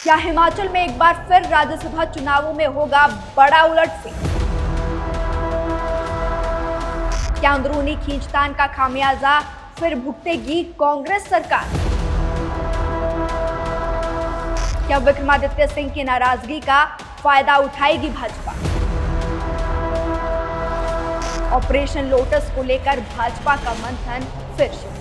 क्या हिमाचल में एक बार फिर राज्यसभा चुनावों में होगा बड़ा उलटफेर? क्या अंदरूनी खींचतान का खामियाजा फिर भुगतेगी कांग्रेस सरकार? क्या विक्रमादित्य सिंह की नाराजगी का फायदा उठाएगी भाजपा? ऑपरेशन लोटस को लेकर भाजपा का मंथन फिर शुरू।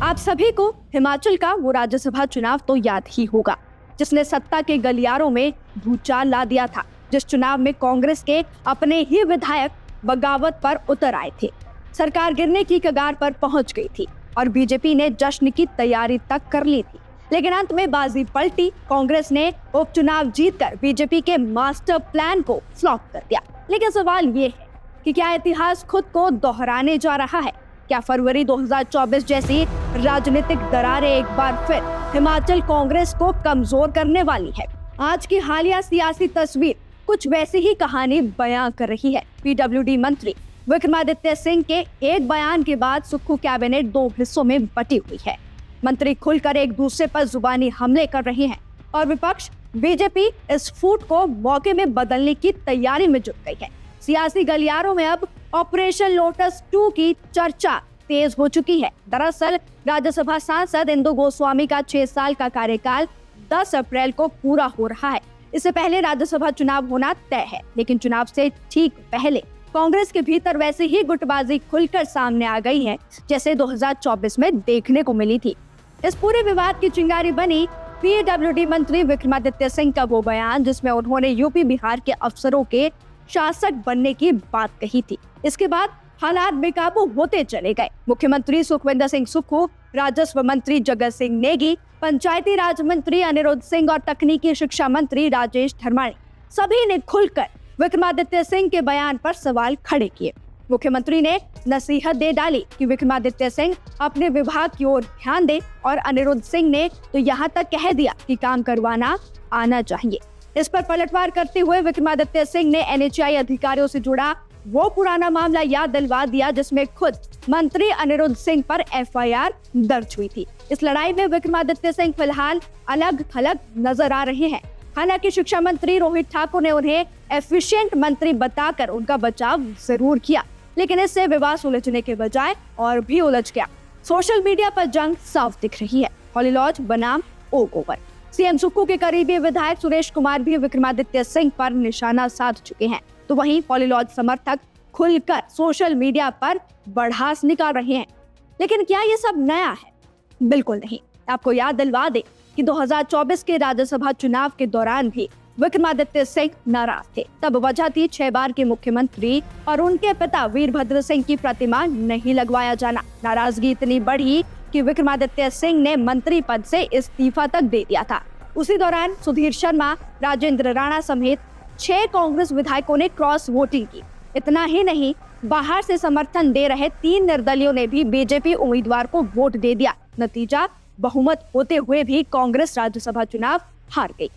आप सभी को हिमाचल का वो राज्यसभा चुनाव तो याद ही होगा जिसने सत्ता के गलियारों में भूचाल ला दिया था, जिस चुनाव में कांग्रेस के अपने ही विधायक बगावत पर उतर आए थे। सरकार गिरने की कगार पर पहुंच गई थी और बीजेपी ने जश्न की तैयारी तक कर ली थी, लेकिन अंत में बाजी पलटी। कांग्रेस ने उपचुनाव जीतकर बीजेपी के मास्टर प्लान को फ्लॉप कर दिया। लेकिन सवाल ये है कि क्या इतिहास खुद को दोहराने जा रहा है? क्या फरवरी 2024 जैसी राजनीतिक दरारें एक बार फिर हिमाचल कांग्रेस को कमजोर करने वाली है? आज की हालिया सियासी तस्वीर कुछ वैसी ही कहानी बयां कर रही है। पीडब्ल्यूडी मंत्री विक्रमादित्य सिंह के एक बयान के बाद सुक्खू कैबिनेट दो हिस्सों में बटी हुई है। मंत्री खुलकर एक दूसरे पर जुबानी हमले कर रहे हैं और विपक्ष बीजेपी इस फूट को मौके में बदलने की तैयारी में जुट गई है। सियासी गलियारों में अब ऑपरेशन लोटस 2 की चर्चा तेज हो चुकी है। दरअसल राज्यसभा सांसद इंदु गोस्वामी का 6 साल का कार्यकाल 10 अप्रैल को पूरा हो रहा है। इससे पहले राज्यसभा चुनाव होना तय है, लेकिन चुनाव से ठीक पहले कांग्रेस के भीतर वैसे ही गुटबाजी खुलकर सामने आ गई है जैसे 2024 में देखने को मिली थी। इस पूरे विवाद की चिंगारी बनी पीडब्ल्यूडी मंत्री विक्रमादित्य सिंह का वो बयान जिसमें उन्होंने यूपी बिहार के अफसरों के शासक बनने की बात कही थी। इसके बाद हालात बेकाबू होते चले गए। मुख्यमंत्री सुखविंदर सिंह सुक्खू, राजस्व मंत्री जगत सिंह नेगी, पंचायती राज मंत्री अनिरुद्ध सिंह और तकनीकी शिक्षा मंत्री राजेश धर्माणी सभी ने खुलकर विक्रमादित्य सिंह के बयान पर सवाल खड़े किए। मुख्यमंत्री ने नसीहत दे डाली कि विक्रमादित्य सिंह अपने विभाग की ओर ध्यान दे और अनिरुद्ध सिंह ने तो यहाँ तक कह दिया कि काम करवाना आना चाहिए। इस पर पलटवार करते हुए विक्रमादित्य सिंह ने एनएचआई अधिकारियों से जुड़ा वो पुराना मामला याद दिलवा दिया जिसमें खुद मंत्री अनिरुद्ध सिंह पर एफआईआर दर्ज हुई थी। इस लड़ाई में विक्रमादित्य सिंह फिलहाल अलग थलग नजर आ रहे हैं। हालांकि शिक्षा मंत्री रोहित ठाकुर ने उन्हें एफिशिएंट मंत्री बताकर उनका बचाव जरूर किया, लेकिन इससे विवाद सुलझने के बजाय और भी उलझ गया। सोशल मीडिया पर जंग साफ दिख रही है। हॉलीलॉज बनाम ओक ओवर। सीएम सुक्खू के करीबी विधायक सुरेश कुमार भी विक्रमादित्य सिंह पर निशाना साध चुके हैं, तो वहीं पॉलीलॉज समर्थक खुलकर सोशल मीडिया पर बढ़ास निकाल रहे हैं। लेकिन क्या ये सब नया है? बिल्कुल नहीं। आपको याद दिलवा दे कि 2024 के राज्यसभा चुनाव के दौरान भी विक्रमादित्य सिंह नाराज थे। तब वजह थी 6 बार के मुख्यमंत्री और उनके पिता वीरभद्र सिंह की प्रतिमा नहीं लगवाया जाना। नाराजगी इतनी बढ़ी कि विक्रमादित्य सिंह ने मंत्री पद से इस्तीफा तक दे दिया था। उसी दौरान सुधीर शर्मा, राजेंद्र राणा समेत 6 कांग्रेस विधायकों ने क्रॉस वोटिंग की। इतना ही नहीं, बाहर से समर्थन दे रहे 3 निर्दलियों ने भी बीजेपी उम्मीदवार को वोट दे दिया। नतीजा, बहुमत होते हुए भी कांग्रेस राज्यसभा चुनाव हार गई।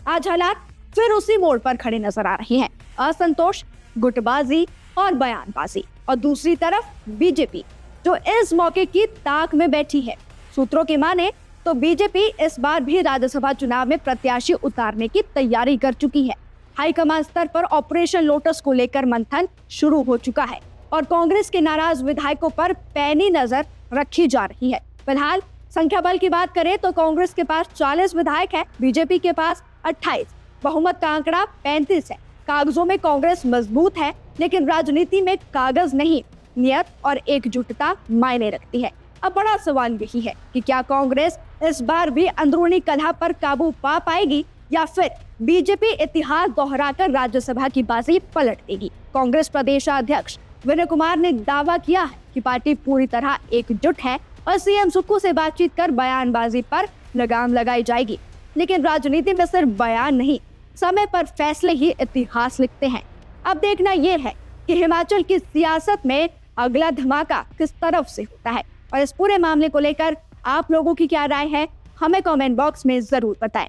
आज हालात फिर उसी मोड़ पर खड़े नजर आ रहे हैं। असंतोष, गुटबाजी और बयानबाजी, और दूसरी तरफ बीजेपी जो इस मौके की ताक में बैठी है। सूत्रों की माने तो बीजेपी इस बार भी राज्यसभा चुनाव में प्रत्याशी उतारने की तैयारी कर चुकी है। हाईकमान स्तर पर ऑपरेशन लोटस को लेकर मंथन शुरू हो चुका है और कांग्रेस के नाराज विधायकों पर पैनी नजर रखी जा रही है। फिलहाल संख्या बल की बात करें तो कांग्रेस के पास 40 विधायक है, बीजेपी के पास 28। बहुमत का आंकड़ा 35 है। कागजों में कांग्रेस मजबूत है, लेकिन राजनीति में कागज नहीं, नियत और एकजुटता मायने रखती है। अब बड़ा सवाल यही है कि क्या कांग्रेस इस बार भी अंदरूनी कलह पर काबू पा पाएगी या फिर बीजेपी इतिहास दोहराकर राज्यसभा की बाजी पलट देगी। कांग्रेस प्रदेश अध्यक्ष विनय कुमार ने दावा किया है कि पार्टी पूरी तरह एकजुट है और सीएम सुक्खू से बातचीत कर बयानबाजी पर लगाम लगाई जाएगी। लेकिन राजनीति में सिर्फ बयान नहीं, समय पर फैसले ही इतिहास लिखते हैं। अब देखना यह है कि हिमाचल की सियासत में अगला धमाका किस तरफ से होता है और इस पूरे मामले को लेकर आप लोगों की क्या राय है, हमें कमेंट बॉक्स में जरूर बताएं।